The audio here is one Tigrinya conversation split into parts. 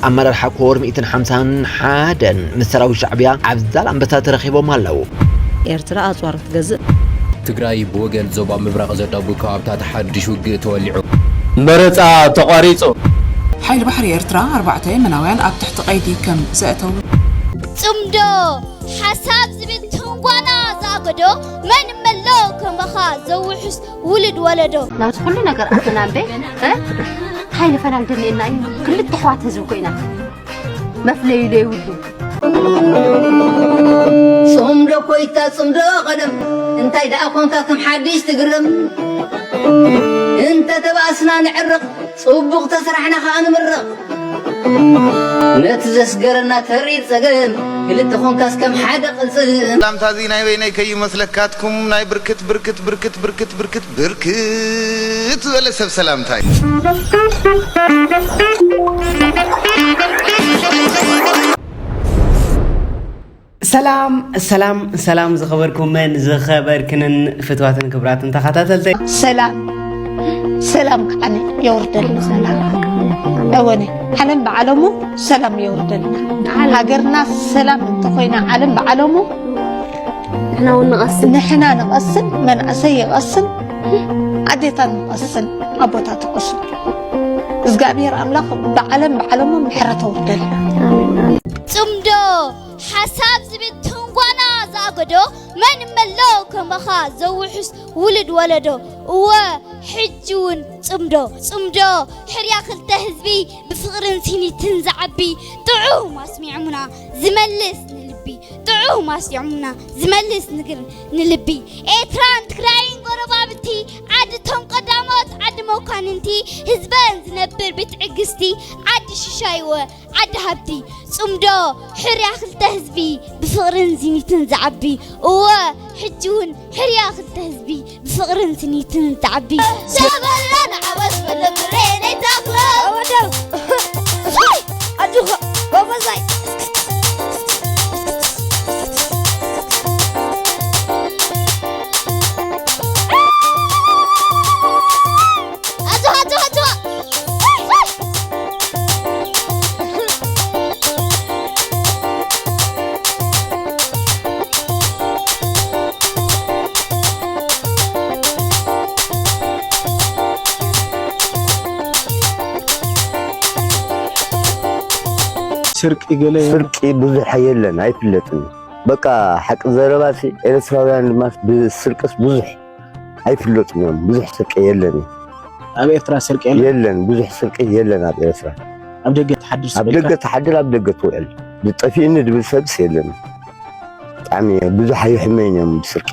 أمر الحكور 251 مسراوي شعبية عبزال أنبتات رخيبو مالو إرتراء أطوار جزء تقرأي بوجل زوبا مبرق زرد كابتات حدش وجه تولعوا مرتا تقاريصو حيل بحر إرتراء 4 مناوين أب تحت قيدي كم سأتو صمدو حساب زبين تنقوانا زاقدو من ملو كمخا زوحس ولدو لا تقول لنا قرأتنا به حيل فنان دلينا كل التحوات هزوكينا مفلي لي ودو صمدو كويتا صمدو قدم انت إذا أخوانك كم حديث تقرم انت تباسنا نعرق صبغ تسرحنا خان مرق نتزس قرنا تريد سقم كل تخونكاس كم حدا قلصم سلام تازي ناي ويناي كي مسلكاتكم ناي بركت ولا سب سلام تاي سلام زخبركم من زخبركن فتواتن كبراتن تخاتاتلتي سلام يعني يوردن سلام أوني حنن بعلمه سلام يوردن هاجرنا سلام انتقينا علم بعلمه نحنا نقصن من أسي قصن عديتا نقصن أبوتا تقصن إزقابير أملاك بعلمه محرة وردن صمدو حساب زبين تنقوانا زاقدو من ملو كمخا زوحس ولدو وحجون صمدو حريا خلته هزبي بفقرن سيني تنزعبي طعو ما سمعمنا زملس نلبي طعو ما سمعمنا زملس نلبي إتران تكراين قربابتي عاد تم قدامات عاد موكاننتي هزبان زنبر بتعقستي عاد ششايوه عاد هبتي صمدو حريا خلته هزبي بفقرن سيني تنزعبي وحجون حريا خلته هزبي بفقرن سيني تنزعبي شغلنا عوض بالمرين تاكلوا ودو أجوها بابا زاي سرق بزح يلن አይፍለጥም በቃ حق ዘረባሲ ኤርትራውያን ማስ በስርቅስ ብዙሕ አይፍለጥም ብዙሕ ስርቅ የለን ኣብ ኤርትራ ስርቅ የለን ብዙሕ ስርቅ የለን ኣብ ኤርትራ ኣብ ደገ ተሓድር ኣብ ደገ ትውዕል ብጠፊእኒ ድብል ሰብስ የለን ጣዕሚ ብዙሕ ኣይሕመኝም ስርቅ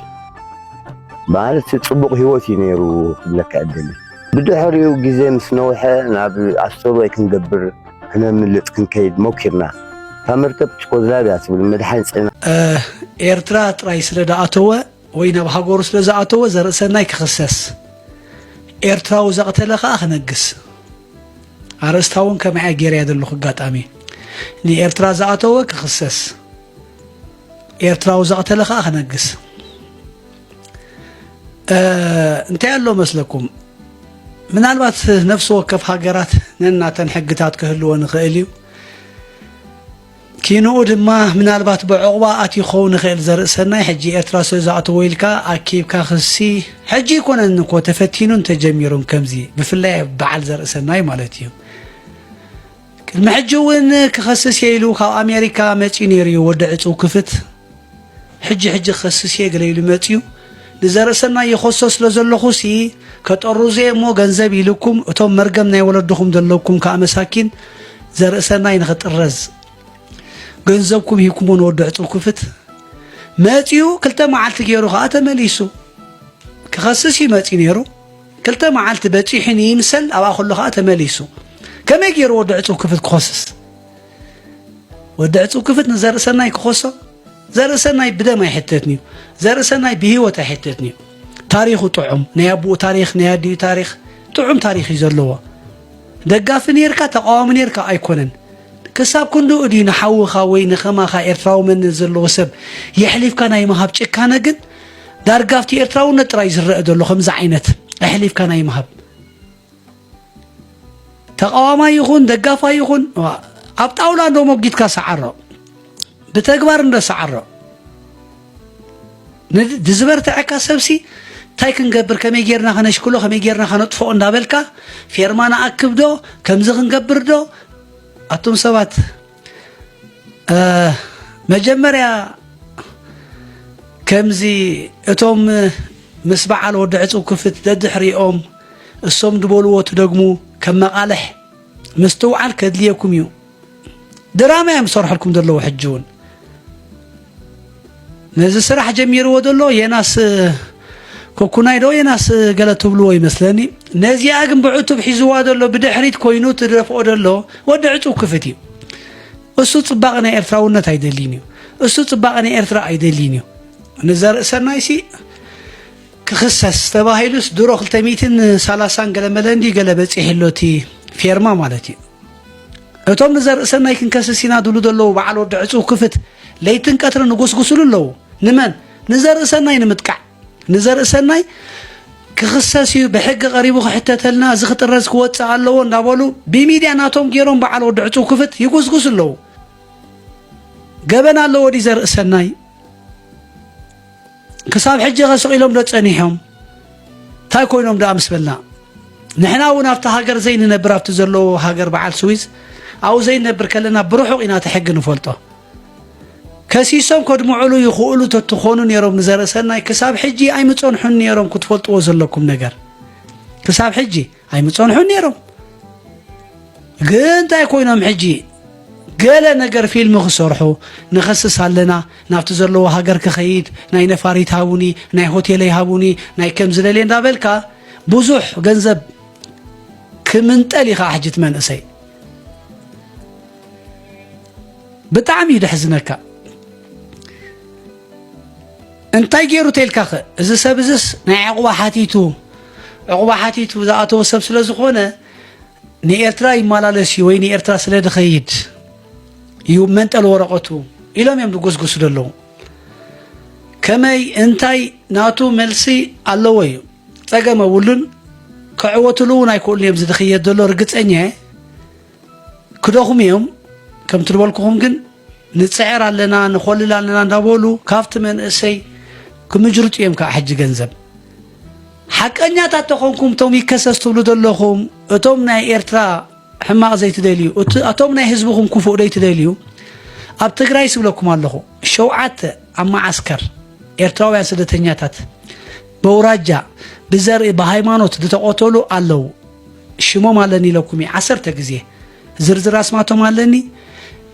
ማለት ጽቡቕ ህይወት ይነሩ ለካ አይደል ብድሕሪው ግዜ ምስ ነውሐ ናብ ኣስተውይ ክንገብር كنملت كنكيد موكرنا تمرتب تقولابي أسبوع المدحين سنة إيرترا تراي سردا أتوه وين بحجور سردا أتوه زرسنا يكخسس إيرترا وزقت لك أخنقص عرستاون كم عجير هذا اللقطات أمي ني إيرترا زقتوه كخسس إيرترا وزقت لك أخنقص أنت قالوا مسلكم من الوقت نفسه وقف حجرات ننا تنحقتات كهلو نخيليو كينود ما من الوقت بعقبات يخون خيل زرق سناي حجي اتراس زعت ويلكا اكيب كخسي حجي يكون انكو تفتينون تجميرون كمزي بفلاي بعل زرق سناي مالتيو المحجون كخسس يلو كا امريكا ماتينيريو ودعصو كفت حجي خسس يقليلو ماتيو لزرسنا يخصص لزلخوسي كتروزي مو غنزب يلكم اتم مرغم ناي ولدكم دلكم كامساكين زرسنا ينخطرز غنزبكم يكمون ودعصو كفت ماتيو كلتا معالت غيرو خا تمليسو كخصصي ماتي نيرو كلتا معالت بطيحني يمسل ابا خلو خا تمليسو كما غيرو ودعصو كفت كخصص ودعصو كفت نزرسنا يخصص زرسناي بدا ما يحتتني زرسناي بهيوت يحتتني تاريخ طعم نيابو تاريخ نيادي تاريخ طعم تاريخ يزلوا دقاف نيركا تقاوم نيركا ايكونن كساب كندو ادي نحوخا وين خماخا ايرتراو من زلو سب يحلف كان يمهب ጭካነ ግን ዳርጋፍቲ ኤርትራው ነጥራይ ዝረአ ደሎ ከምዛ ዓይነት احلف كان يمهب تقاوما يخون دقافا يخون أبطأولا عندو موجود كسعرة بتكبر عند سعرة دزبر تعكا سبسي تايكن قبر كم يجيرنا خنشكله كم يجيرنا خنطفو نابلكا فيرمانا أكبدو كم زغن قبر دو أتوم سوات مجمريا كمزي أتوم مسبع على ودعتو كفت ددحريهم الصوم دبولو تدقمو كم مقالح مستوعل كدليكم يو دراما يا مصرح لكم دلو حجون نزل سرح جمير ودلو يناس كوكوناي دو يناس قالتو بلو يمسلني نازي اقم بعتو بحيزوا دلو بدحريت كوينو تدرفو دلو ودعتو كفتي اسو صباغنا ارتراونت ايدلينيو اسو صباغنا ارترا ايدلينيو نزر سنايسي كخصص تباهيلوس درو 230 قلملندي قلبت يحلوتي فيرما مالتي اتوم نزر سناي كنكسسينا دولو دلو بعل ودعصو كفت ليتن قطر نغسغسلو لو نمن نزر سناي نمتقع نزر سناي كخصصي بحق قريبو حتتلنا زخطرز كوصا لو نابلو بميديا ناتوم غيرون بعل ودعصو كفت يغسغسلو غبنا لو ودي زر سناي كساب حجه غسقيلهم دصنيهم تاي كوينهم دا مسبلنا نحنا ونافت هاجر زين نبرافت زلو هاجر بعال سويس او زين نبر كلنا بروحو انا تحق نفلطو كسيسم كدمعلو يخولو تتخونون يروم نزرسنا كساب حجي اي مصنحون يروم كتفلطو زلكم نجر كساب حجي اي مصنحون يروم ግን ታይ ኮይኖም ሕጂ ገለ ነገር ፊልም ክሰርሑ ንኸስስ ኣለና ናብቲ ዘለዎ ሃገር ክኸይድ ናይ ነፋሪት ሃቡኒ ናይ ሆቴል ሃቡኒ ናይ ከም ዝለለ እንዳበልካ ብዙሕ ገንዘብ ክምንጠል ኢኻ ሕጅት መንእሰይ ብጣዕሚ ይድሕዝነካ እንታይ ገይሩ ተልካ እዚ ሰብ እዚስ ናይ ዕቁባ ሓቲቱ ዝኣተወ ሰብ ስለ ዝኾነ ንኤርትራ ይመላለስ ወይ ንኤርትራ ስለ ድኸይድ يمنتل ورقته إلى ما يمدقوس قصد الله كما أنتي ناتو ملسي اللوي تجمع ولن كعوتلون يكون لي يمزد خيّة دولار قط أنيه كداهم يوم كم تربالكم جن نتسعر علينا نخلي لنا نقولو كافت من السي كم جرت يوم كحج جنزب حق أني تاتقونكم تومي كسس تولد اللهم تومنا إيرترا حماق زي تدليو أتومنا حزبهم كفو دي تدليو أبتقراي سبلكم الله شوعات أما عسكر إرتراوي سدتنياتات بوراجع بزرق بهايمانوت دتقوتولو الله شمو مالني لكمي 10 تجزيه زرزر اسماتو مالني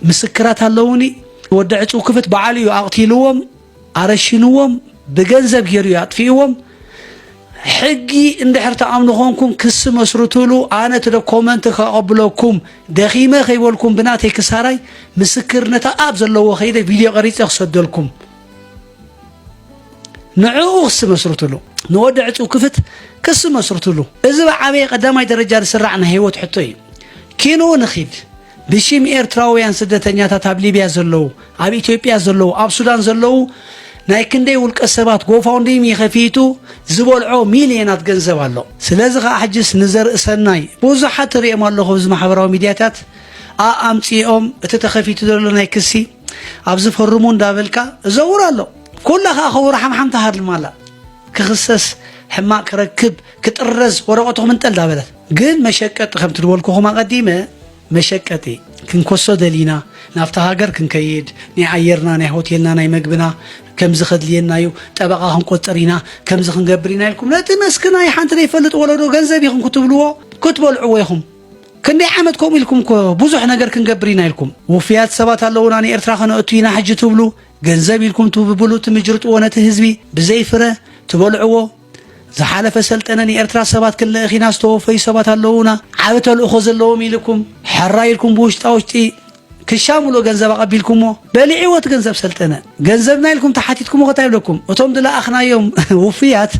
مسكرات اللوني ودعت وكفت بعالي أقتلوهم أرشنوهم بجنزب يريو يطفيهم حقي إن دحرت أمنهم كس مسرطلو أنا ترى كومنت قبلكم دخيمة خيولكم بنات هيك سراي مسكرنا تأبز الله وخيده فيديو قريت أخصد لكم نعوس مسرطلو نودعت وكفت كس مسرطلو إذا بعمي قدام هيدا الرجال سرعنا هيوت حطي كينو نخيد بشيم إيرتراويان سدتنيا تابليبيا زلو أبي إثيوبيا زلو أب السودان زلو نايكندي والكسبات غوفاوندي ميخفيتو زبولعو مليونات ገንዘብ አሎ ስለዚህ አሕጅስ ንዘር ሰናይ ብዙሓት ሪኦም ኣለኹ ዝ ማሕበራዊ ሚድያታት ኣምፂኦም እቲ ተኸፊቱ ዘሎ ናይ ክሲ ኣብዚ ፈርሙ እንዳበልካ ዘውር ኣሎ ኩላኻ ኸውር ሓምሓምታ ሃድልማላ ክኽሰስ ሕማቅ ክረክብ ክጥረዝ ወረቐቱ ምንጠል ዳበለት ግን መሸቀጥ ከም ትድወልኩኹም ኣቀዲመ መሸቀጢ ክንኮሶ ደሊና ናፍታ ሃገር ክንከይድ ናይ ኣየርና ናይ ሆቴልና ናይ መግብና كم زخد لينا يو تبقاهم قطرينا كم زخن جبرينا لكم لا تمسكنا يا حنت يفلت ولا دو جنزب يخم كتبوا العويهم كندي عمدكم لكم بوزح نجر كن جبرينا لكم وفيات سبات اللون أنا إرتراخ أنا أتينا حج تبلو جنزب لكم تبلو تمجرت وانا تهزبي بزيفرة تبوا العو زحالة فسلت أنني إرتراخ سبات كل أخي ناس توفي سبات اللون عبت الأخذ اللوم لكم حراي لكم بوشت أوشتي كشاملو جنزب قبيلكمو بلي عوت جنزب سلطنة جنزبنا لكم تحتيتكم وقتايب لكم وتوم دلا أخنا يوم وفيات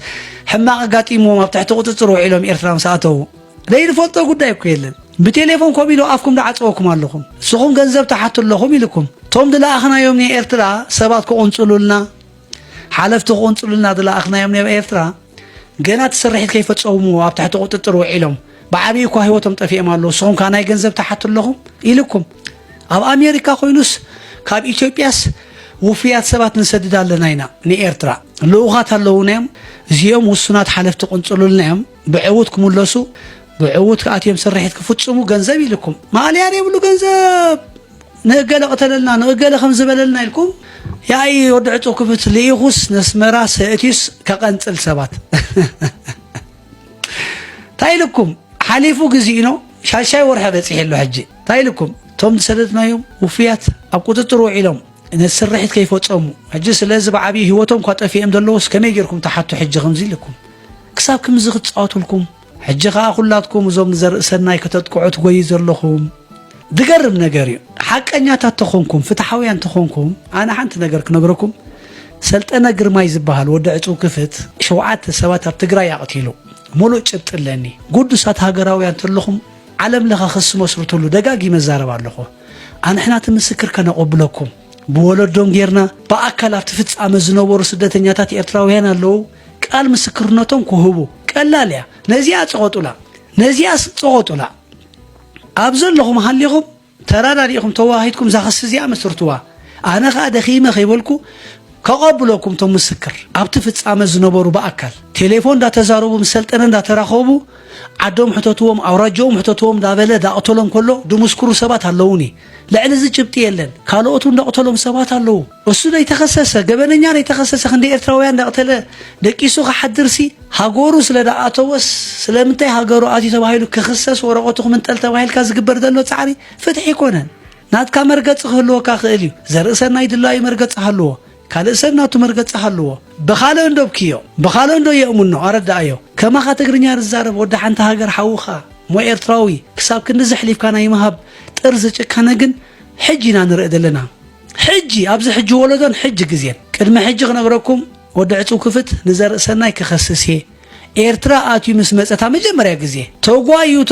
حماق قاتيمو ما بتحتو تروح إلهم إرترام ساعته لين فوتو قدايب كيلن بتليفون كوبيلو أفكم دعاتوكم علىكم سخون جنزب تحت لهم لكم توم دلا أخنا يوم ني إرترا سباتكو أنصلوا لنا حلفتو أنصلوا لنا دلا أخنا يوم ني إرترا جنات سرحت كيف تصوموا بتحتو تروح إلهم بعبيكو هيوتهم تفي أمالو سخون كان جنزب تحت لهم إلكم ኣብ ኣሜሪካ ኮይኑስ ካብ ኢትዮጵያስ ውፍያት ሰባት ንሰድድ ኣለና ኢና ንኤርትራ ልኡኻት ኣለውናዮም እዚኦም ውሱናት ሓለፍቲ ቁንጽሉልና እዮም ብዕውት ክምለሱ ብዕውት ከኣትዮም ስርሒት ክፍጽሙ ገንዘብ ኢልኩም ማልያ ይብሉ ገንዘብ ንእገለ ቀተለልና ንእገለ ከም ዝበለልና ኢልኩም ያይ ወዲ ዕጹው ክፍት ለይኹስ ነስመራ ሰእቲስ ከቐንጽል ሰባት ታይልኩም ሓሊፉ ግዜኢኖ ሻሻይ ወርሐ በጽሕሎ ሕጂ ታይልኩም ቶም ሰደድናዮም ውፍያት ኣብ ቁጥጥር ውዒሎም ነስርሒት ከይፈጸሙ ሕጂ ስለዚ ብዓብዪ ህይወቶም ኳጠፊኦም ዘለውስ ከመይ ጌርኩም ተሓቱ ሕጂ ከምዚ ኢልኩም ክሳብ ከምዚ ክትጻወቱልኩም ሕጂ ከዓ ኩላትኩም እዞም ንዘርእሰናይ ከተጥቅዑ ትጎይ ዘለኹም ድገርም ነገር እዩ ሓቀኛታት ተኾንኩም ፍትሓውያን ተኾንኩም ኣነ ሓንቲ ነገር ክነግረኩም ሰልጠነ ግርማይ ዝበሃል ወዲ ዕጹው ክፍት 7 ሰባት ኣብ ትግራይ ኣቕቲሉ ሙሉእ ጭብጥ ኣለኒ ጉዱሳት ሃገራውያን ተለኹም ዓለም ለኻ ክስ መስርትሉ ደጋጊ መዛረብ ኣለኹ ኣንሕና ትምስክር ከነቐብለኩም ብወለዶም ጌርና በኣካል ኣብቲ ፍጻመ ዝነበሩ ስደተኛታት ኤርትራውያን ኣለዉ ቃል ምስክርነቶም ክህቡ ቀላል እያ ነዚኣ ጽቆጡላ ኣብ ዘለኹም ሃሊኹም ተራዳዲኹም ተዋሂድኩም ዛኸስ እዚኣ መስርትዋ ኣነ ከዓ ደኺመ ኸይበልኩ ከቐብለኩም ቶም ምስክር ኣብቲ ፍጻመ ዝነበሩ በኣካል ቴሌፎን እንዳተዛረቡ ምሰልጠነ እንዳተራኸቡ ዓዶም ሕተትዎም ኣውራጆም ሕተትዎም ዳበለ ዳቕተሎም ከሎ ድምስክሩ ሰባት ኣለውኒ ልዕሊ ዝጭብጢ የለን ካልኦቱ እንዳቕተሎም ሰባት ኣለዉ እሱ ደይተኸሰሰ ገበነኛ ደይተኸሰሰ ክንደ ኤርትራውያን እንዳቕተለ ደቂሱ ክሓድርሲ ሃገሩ ስለ ዳኣተወስ ስለምንታይ ሃገሩ ኣትዩ ተባሂሉ ክኽሰስ ወረቐቱ ክምንጠል ተባሂልካ ዝግበር ዘሎ ጻዕሪ ፍትሒ ይኮነን ናትካ መርገፂ ክህልወካ ክእል እዩ ዘርእሰናይ ድላዊ መርገፂ ሃልዎ ካልእ ሰብ ናቱ መርገፂ ሃልዎ ብኻልእ እንደብክዮ ብኻልእ እንዶ የእሙኖ ኣረዳእዮ ከማኻ ትግርኛ ርዛረብ ወዲ ሓንቲ ሃገር ሓውኻ ሞ ኤርትራዊ ክሳብ ክንዲ ዘሕሊፍካ ናይ ምሃብ ጥርዚ ጭካነ ግን ሕጂ ኢና ንርኢ ዘለና ሕጂ ኣብዚ ሕጂ ወለዶን ሕጂ ግዜን ቅድሚ ሕጂ ክነግረኩም ወዲ ዕጹው ክፍት ንዘርእሰናይ ክኸስስ ኤርትራ ኣትዩ ምስ መፀታ መጀመርያ ግዜ ተጓዩ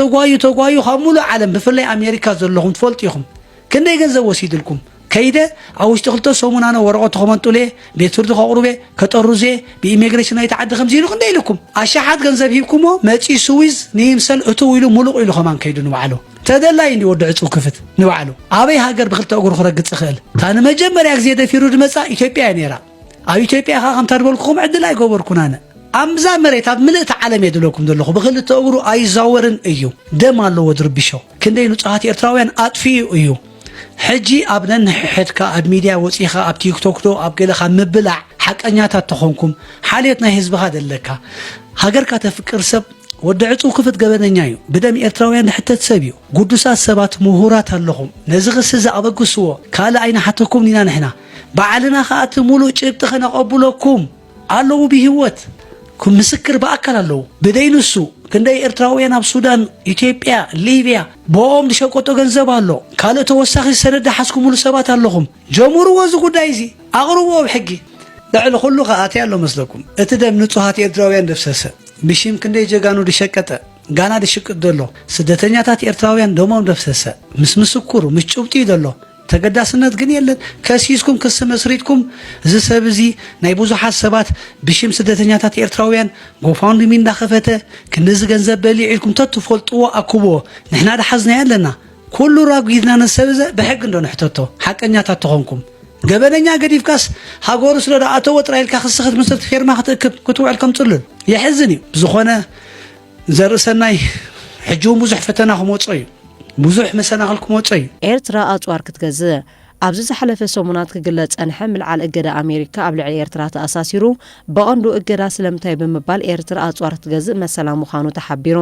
ካብ ሙሉእ ዓለም ብፍላይ ኣሜሪካ ዘለኹም ትፈልጡ ኢኹም ክንደይ ገንዘብ ወሲድልኩም ከይደ ኣብ ውሽጢ ክልተ ሰሙን ኣነ ወረቐት ከመንጡለ ቤት ፍርዲ ከቕርቤ ከጠሩዜ ብኢሚግሬሽን ናይ ተዓዲ ከምዚ ኢሉ ክንደይ ኢልኩም ኣሻሓት ገንዘብ ሂብኩሞ መፂ ስዊዝ ንይምሰል እትው ኢሉ ሙሉቕ ኢሉ ኸማን ከይዱ ንባዕሉ ተደላይ እንዲ ወዲ ዕጹው ክፍት ንባዕሉ ኣበይ ሃገር ብክልተ እግሩ ክረግጽ ይኽእል እታ ንመጀመርያ ግዜ ደፊሩ ድመጻ ኢትዮጵያ እያ ነይራ ኣብ ኢትዮጵያ ኻ ከምታ ድበልኩኹም ዕድል ኣይገበርኩን ኣነ ኣምዛ መሬት ኣብ ምልእቲ ዓለም የድለኩም ዘለኹ ብክልተ እግሩ ኣይዛወርን እዩ ደም ኣለዎ ድርቢሾ ክንደይ ንጹሃት ኤርትራውያን ኣጥፊኡ እዩ ሕጂ ኣብ ነንሕድካ ኣብ ሚድያ ወፂኻ ኣብ ቲክቶክ ዶ ኣብ ገለኻ ምብላዕ ሓቀኛታት ተኾንኩም ሓልዮት ናይ ህዝብኻ ደለካ ሃገርካ ተፍቅር ሰብ ወዲ ዕጹው ክፍት ገበነኛ እዩ ብደም ኤርትራውያን ድሕተት ሰብ እዩ ጉዱሳት ሰባት ምሁራት ኣለኹም ነዚ ክሲ ዝኣበግስዎ ካልእ ኣይናሓተኩም ኒና ንሕና ባዕልና ከዓ እቲ ሙሉእ ጭብጢ ኸነቐብለኩም ኣለዉ ብህይወት ኩም ምስክር በኣካል ኣለዉ ብደይንሱ ክንደይ ኤርትራውያን ኣብ ሱዳን ኢትዮጵያ ሊብያ ቦኦም ዝሸቆጦ ገንዘብ ኣሎ ካልእ ተወሳኺ ሰነድ ሓስኩምሉ ሰባት ኣለኹም ጀምርዎ እዚ ጉዳይ እዚ ኣቕርብዎ ብሕጊ ልዕሊ ኩሉ ከኣት ኣሎ መስለኩም እቲ ደም ንጹሃት ኤርትራውያን ደፍሰሰ ብሽም ክንደይ ጀጋኑ ድሸቀጠ ጋና ድሽቅጥ ዘሎ ስደተኛታት ኤርትራውያን ደሞም ደፍሰሰ ምስ ምስክሩ ምስ ጭብጢ ዘሎ ተገዳስነት ግን የለን ከሲስኩም ክስ መስሪትኩም እዚ ሰብ እዚ ናይ ብዙሓት ሰባት ብሽም ስደተኛታት ኤርትራውያን ጎፋውንድሚ እንዳኸፈተ ክንዚ ገንዘብ በሊዕ ኢልኩም ተትፈልጥዎ ኣክብዎ ንሕና ድሓዝና ኣለና ኩሉ ራጉድና ነሰብ ዘ ብሕጊ እንዶ ንሕተቶ ሓቀኛታት ተኾንኩም ገበነኛ ገዲፍካስ ሃገሩ ስለ ዳኣተወ ጥራይልካ ክስ ክትምስርት ፌርማ ክትእክብ ክትውዕል ከም ጽልል የሕዝን እዩ ዝኾነ ዘርእሰናይ ሕጂ እውን ብዙሕ ፈተና ክመጾ እዩ ብዙሕ መሰናኽል ክመጾ እዩ ኤርትራ ኣጽዋር ክትገዝእ ኣብዚ ዝሓለፈ ሰሙናት ክግለጽ ጸንሐ ምልዓል እገዳ ኣሜሪካ ኣብ ልዕሊ ኤርትራ ተኣሳሲሩ ብቐንዱ እገዳ ስለምንታይ ብምባል ኤርትራ ኣጽዋር ክትገዝእ መሰላ ምዃኑ ተሓቢሩ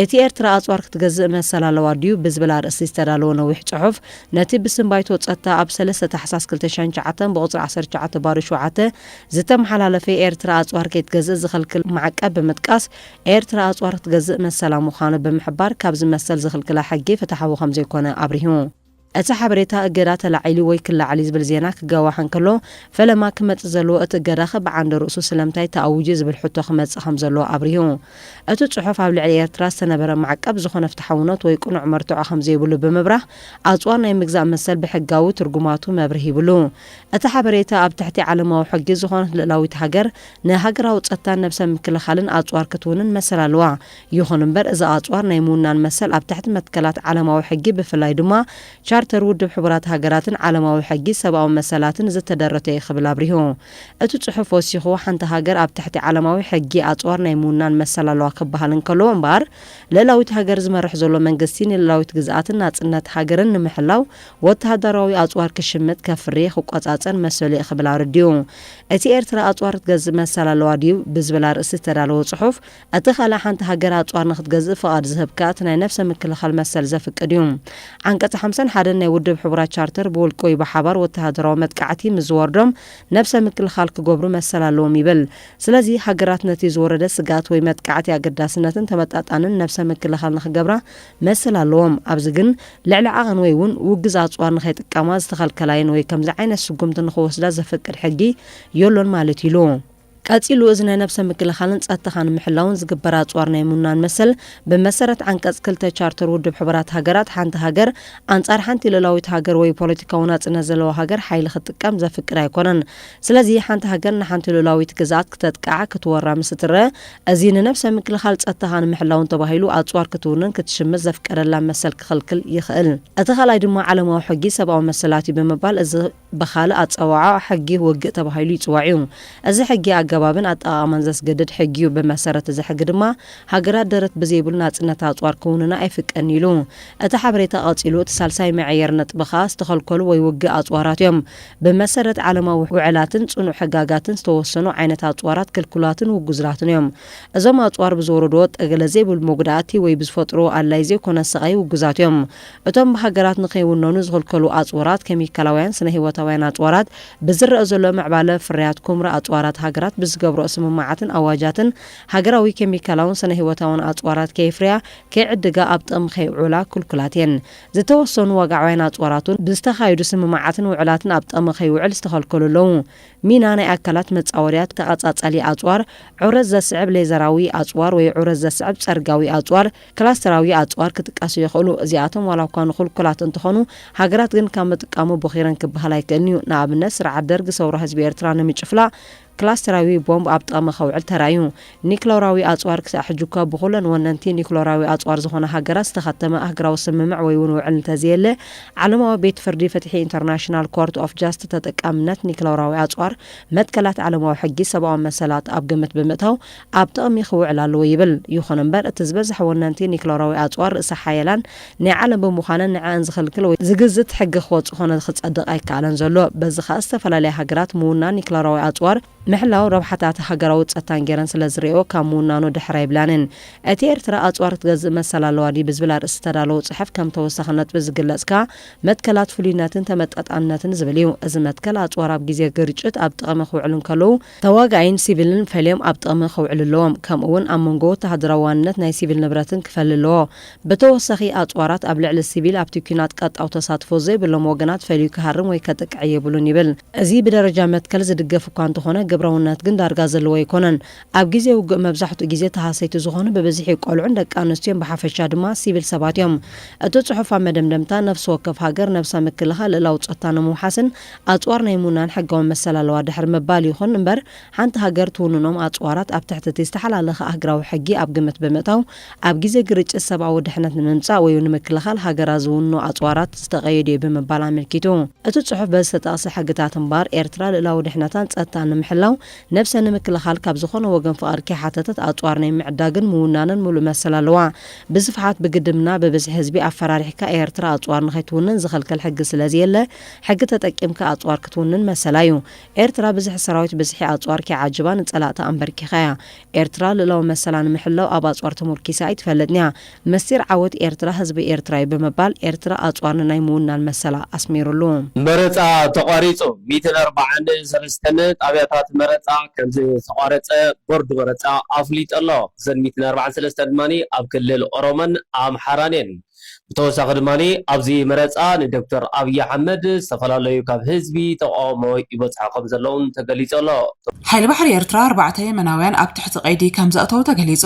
እቲ ኤርትራ ኣጽዋር ክትገዝእ መሰላ ኣለዋ ድዩ ብዝብል ኣርእስቲ ዝተዳለወ ነዊሕ ጽሑፍ ነቲ ብስም ባይቶ ጸጥታ ኣብ 3 ታሕሳስ 2009 ብቁጽሪ 19/7 ዝተመሓላለፈ ኤርትራ ኣጽዋር ከይትገዝእ ዝኽልክል ማዕቀብ ብምጥቃስ ኤርትራ ኣጽዋር ክትገዝእ መሰላ ምዃኑ ብምሕባር ካብ ዝመሰል ዝኽልክላ ሕጊ ፍትሓዊ ከም ዘይኮነ ኣብሪሁ እቲ ሓበሬታ እገዳ ተላዒሉ ወይ ክላዓሊ ዝብል ዜና ክገዋሕ እንከሎ ፈለማ ክመጽእ ዘለዎ እቲ እገዳ ብዓንዲ ርእሱ ስለምንታይ ተኣውጁ ዝብል ሕቶ ክመጽእ ከም ዘሎ ኣብሪሁ እቲ ጽሑፍ ኣብ ልዕሊ ኤርትራ ዝተነበረ ማዕቀብ ዝኾነ ፍትሓውነት ወይ ቁኑዕ መርትዖ ከም ዘይብሉ ብምብራህ ኣጽዋር ናይ ምግዛእ መሰል ብሕጋዊ ትርጉማቱ መብርህ ይብሉ እቲ ሓበሬታ ኣብ ትሕቲ ዓለማዊ ሕጊ ዝኾነት ልዕላዊት ሃገር ንሃገራዊ ጸጥታን ነብሰ ምክልኻልን ኣጽዋር ክትውንን መሰል ኣለዋ ይኹን እምበር እዚ ኣጽዋር ናይ ምውናን መሰል ኣብ ትሕቲ መትከላት ዓለማዊ ሕጊ ብፍላይ ድማ ቻርተር ውድብ ሕቡራት ሃገራትን ዓለማዊ ሕጊ ሰብኣዊ መሰላትን ዝተደረተ ይኽብል አብሪሁ እቲ ጽሑፍ ወሲኹ ሓንቲ ሃገር ኣብ ትሕቲ ዓለማዊ ሕጊ ኣጽዋር ናይ ምውናን መሰላለዋ ክበሃል እንከሎ እምበር ልዕላዊት ሃገር ዝመርሕ ዘሎ መንግስቲ ንልዕላዊት ግዝኣትን ናጽነት ሃገርን ንምሕላው ወተሃደራዊ ኣጽዋር ክሽምት ከፍሪ ክቆጻጸን መሰሉ ይኽብል አርድዩ እቲ ኤርትራ ኣጽዋር ትገዝእ መሰላለዋ ድዩ ብዝብል ርእሲ ዝተዳለወ ጽሑፍ እቲ ኻልእ ሓንቲ ሃገር ኣጽዋር ንኽትገዝእ ፍቓድ ዝህብካ እቲ ናይ ነፍሲ ምክልኻል መሰል ዘፍቅድ እዩ ዓንቀጽ 51 ናይ ውድብ ሕቡራት ቻርተር ብውልቂ ወይ ብሓባር ወተሃደራዊ መጥቃዕቲ ምዝወርዶም ነፍሲ ምክልኻል ክገብሩ መሰል ኣለዎም ይብል ስለዚ ሃገራት ነቲ ዝወረደ ስጋት ወይ መጥቃዕቲ ኣገዳስነትን ተመጣጣንን ነፍሲ ምክልኻል ንኽገብራ መሰል ኣለዎም ኣብዚ ግን ልዕሊ ዓቐን ወይ እውን ውግዝ ኣጽዋር ንኸይጥቀማ ዝተኸልከላይን ወይ ከምዚ ዓይነት ስጉምቲ ንኽወስዳ ዘፍቅድ ሕጊ የሎን ማለት ኢሉ ቀጺሉ እዚ ናይ ነፍሲ ምክልኻልን ጸጥታን ምሕላውን ዝግበር ኣጽዋር ናይ ምውናን መሰል ብመሰረት ዓንቀጽ 2 ቻርተር ውድብ ሕቡራት ሃገራት ሓንቲ ሃገር ኣንጻር ሓንቲ ልዕላዊት ሃገር ወይ ፖለቲካዊ ናጽነት ዘለዋ ሃገር ሓይሊ ክትጥቀም ዘፍቅድ ኣይኮነን ስለዚ ሓንቲ ሃገር ንሓንቲ ልዕላዊት ግዝኣት ክተጥቃዓ ክትወራ ምስ ትረአ እዚ ንነፍሲ ምክልኻል ጸጥታን ምሕላውን ተባሂሉ ኣጽዋር ክትውንን ክትሽምት ዘፍቀደላ መሰል ክኽልክል ይኽእል እቲ ኻልኣይ ድማ ዓለማዊ ሕጊ ሰብኣዊ መሰላት ብምባል እዚ ብኻልእ ኣጸዋዓ ሕጊ ውግእ ተባሂሉ ይጽዋዕ እዩ እዚ ሕጊ ገባብን ኣጠቓቕማን ዘስገድድ ሕጊ እዩ ብመሰረት እዚ ሕጊ ድማ ሃገራት ደረት ብዘይብሉ ናጽነት ኣጽዋር ክውንና ኣይፍቀን ኢሉ እቲ ሓበሬታ ቀጺሉ እቲ ሳልሳይ መዐየር ነጥብኻ ዝተኸልከሉ ወይ ውግእ ኣጽዋራት እዮም ብመሰረት ዓለማዊ ውዕላትን ጽኑዕ ሕጋጋትን ዝተወሰኑ ዓይነት ኣጽዋራት ክልኩላትን ውጉዝራትን እዮም እዞም ኣጽዋር ብዝወረድዎ ጠገለ ዘይብሉ መጉዳእቲ ወይ ብዝፈጥሮ ኣድላይ ዘይኮነ ስቃይ ውጉዛት እዮም እቶም ብሃገራት ንኸይውነኑ ዝኽልከሉ ኣጽዋራት ኬሚካላውያን ስነ ህይወታውያን ኣጽዋራት ብዝረአ ዘሎ ምዕባለ ፍርያት ኩምራ ኣጽዋራት ሃገራት ብዝገብሮ ስምማዓትን ኣዋጃትን ሃገራዊ ኬሚካላውን ስነ ህይወታውን ኣጽዋራት ከይፍርያ ከይዕድጋ ኣብ ጥቕሚ ከይውዕላ ክልኩላት እየን ዝተወሰኑ ወጋዓውያን ኣጽዋራቱን ብዝተኻየዱ ስምማዓትን ውዕላትን ኣብ ጥቕሚ ከይውዕል ዝተኸልከሉ ኣለዉ ሚና ናይ ኣካላት መጻወርያት ተቐጻጻሊ ኣጽዋር ዑረት ዘስዕብ ሌዘራዊ ኣጽዋር ወይ ዑረት ዘስዕብ ጸርጋዊ ኣጽዋር ክላስተራዊ ኣጽዋር ክጥቀሱ ይኽእሉ እዚኣቶም ዋላ እኳ ንኽልኩላት እንትኾኑ ሃገራት ግን ካብ ምጥቃሙ ብኺረን ክበሃል ኣይክእልን እዩ ንኣብነት ስርዓት ደርጊ ሰውራ ህዝቢ ኤርትራ ንምጭፍላቕ ክላስተራዊ ቦምብ ኣብ ጥቕሚ ኸውዕል ተራዩ ኒክሎራዊ ኣጽዋር ክሳብ ሕጂ እኳ ብኹለን ወነንቲ ኒክሎራዊ ኣጽዋር ዝኾነ ሃገራት ዝተኸተመ ሃገራዊ ስምምዕ ወይ እውን ውዕል እንተዘየለ ዓለማዊ ቤት ፍርዲ ፍትሒ ኢንተርናሽናል ኮርት ኦፍ ጃስት ተጠቃምነት ኒክሎራዊ ኣጽዋር መትከላት ዓለማዊ ሕጊ ሰብኣዊ መሰላት ኣብ ግምት ብምእታው ኣብ ጥቕሚ ክውዕል ኣለዎ ይብል ይኹን እምበር እቲ ዝበዝሐ ወነንቲ ኒክሎራዊ ኣጽዋር ርእሰ ሓያላን ናይ ዓለም ብምዃነን ንዕአን ዝኽልክል ወይ ዝግዝት ሕጊ ክወፅእ ኾነ ክጸድቕ ኣይከኣለን ዘሎ በዚ ኸ ዝተፈላለየ ሃገራት ምውናን ኒክሎራዊ ኣጽዋር ምሕላው ረብሓታት ሃገራዊ ጸጥታን ገይረን ስለ ዝሪኦ ካብ ምውናኑ ድሕሪ ኣይብላንን እቲ ኤርትራ ኣጽዋር ትገዝእ መሰል ኣለዋ ድዩ ብዝብል ርእሲ ዝተዳለወ ጽሑፍ ከም ተወሳኺ ነጥቢ ዝግለጽካ መትከላት ፍሉይነትን ተመጣጣንነትን ዝብል እዩ እዚ መትከል ኣጽዋር ኣብ ግዜ ግርጭት ኣብ ጥቕሚ ክውዕል እንከለዉ ተዋጋይን ሲቪልን ፈልዮም ኣብ ጥቕሚ ክውዕል ኣለዎም ከምኡ እውን ኣብ መንጎ ወተሃደራዊ ዋንነት ናይ ሲቪል ንብረትን ክፈል ኣለዎ ብተወሳኺ ኣጽዋራት ኣብ ልዕሊ ሲቪል ኣብቲ ኩናት ቀጣው ተሳትፎ ዘይብሎም ወገናት ፈልዩ ክሃርም ወይ ከጥቅዕ የብሉን ይብል እዚ ብደረጃ መትከል ዝድገፍ እኳ እንተኾነ ግብራውነት ግን ዳርጋ ዘለዎ ይኮነን ኣብ ግዜ ውግእ መብዛሕትኡ ግዜ ተሃሰይቲ ዝኾኑ ብብዝሒ ቆልዑን ደቂ ኣንስትዮን ብሓፈሻ ድማ ሲቪል ሰባት እዮም እቲ ጽሑፍ ኣብ መደምደምታ ነፍሲ ወከፍ ሃገር ነፍሲ ምክልኻል ልዕላዊ ጸጥታ ንምውሓስን ኣጽዋር ናይ ምውናን ሕጋዊ መሰል ኣለዋ ድሕሪ ምባል ይኹን እምበር ሓንቲ ሃገር ትውንኖም ኣጽዋራት ኣብ ትሕቲ እቲ ዝተሓላለኸ ሃገራዊ ሕጊ ኣብ ግምት ብምእታው ኣብ ግዜ ግርጭት ሰብኣዊ ድሕነት ንምምጻእ ወይ ንምክልኻል ሃገራ ዝውንኖ ኣጽዋራት ዝተቐየዱ እዩ ብምባል ኣመልኪቱ እቲ ጽሑፍ በዝተጠቕሲ ሕግታት እምበር ኤርትራ ልዕላዊ ድሕነታን ጸጥታን ንምሕላው ነፍሲ ንምክልኻል ካብ ዝኾነ ወገን ፍቓድ ከይሓተተት ኣጽዋር ናይ ምዕዳግን ምውናንን ሙሉእ መሰል ኣለዋ ብስፍሓት ብግድምና ብብዝሒ ህዝቢ ኣፈራሪሕካ ኤርትራ ኣጽዋር ንኸይትውንን ዝኸልከል ሕጊ ስለዝየለ ሕጊ ተጠቂምካ ኣጽዋር ክትውንን መሰላ እዩ ኤርትራ ብዙሕ ሰራዊት ብዝሒ ኣጽዋር ከይዓጅባ ንጸላእታ ኣንበርኪኻያ ኤርትራ ልዕላዊ መሰላ ንምሕላው ኣብ ኣጽዋር ተሞልኪሳ ኣይትፈልጥን እያ መስቲር ዓወት ኤርትራ ህዝቢ ኤርትራ እዩ ብምባል ኤርትራ ኣጽዋር ናይ ምውናን መሰላ ኣስሚሩሉ መረፃ ተቋሪጹ 143 ጣብያታት መረፃ ከምዚ ተቋረፀ ቦርድ መረፃ ኣፍሊጡ ኣሎ ዘን 143 ድማኒ ኣብ ክልል ኦሮሞን ኣምሓራን እየን ብተወሳኺ ድማኒ ኣብዚ መረፃ ንዶክተር ኣብይ ኣሕመድ ዝተፈላለዩ ካብ ህዝቢ ተቃውሞ ይበፅሑ ከም ዘለውን ተገሊጹ ኣሎ ሓይሊ ባሕሪ ኤርትራ 4 መናውያን ኣብ ትሕቲ ቀይዲ ከም ዘእተው ተገሊጹ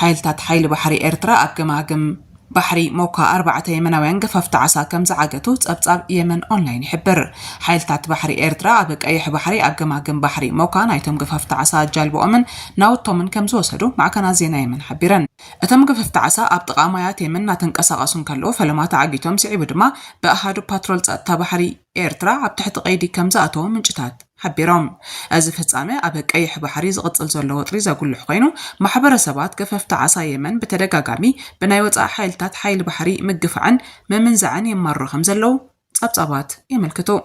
ሓይልታት ሓይሊ ባሕሪ ኤርትራ ኣብ ገማግም بحري موكا 4 يمناوين قففت عسا كم زعاقتو تسابتساب يمن أونلاين يحبر حيلتات بحري إيرترا أبك أي بحري أقماقم بحري موكا نايتم قففت عسا جالبو أمن ناوتو من كم زوسدو مع كان زينا يمن حبيرن أتم قففت عسا أبتقى مايات يمن ناتنقسا غاسون كالو فلما تعاقيتهم سعيب دما بأحادو باترول تسابتا بحري إيرترا أبتحت قيدي كم زاتو من جتات حبيرهم أزف فتصامي أبك أي بحري زغط زلو وطريزا قول حقينو محبر سبات قففت عسا يمن بتدقاقامي بنايوت حيلتات حيل بحري مقفعن ممنزعن يمارو خمزلو صبصبات يملكتو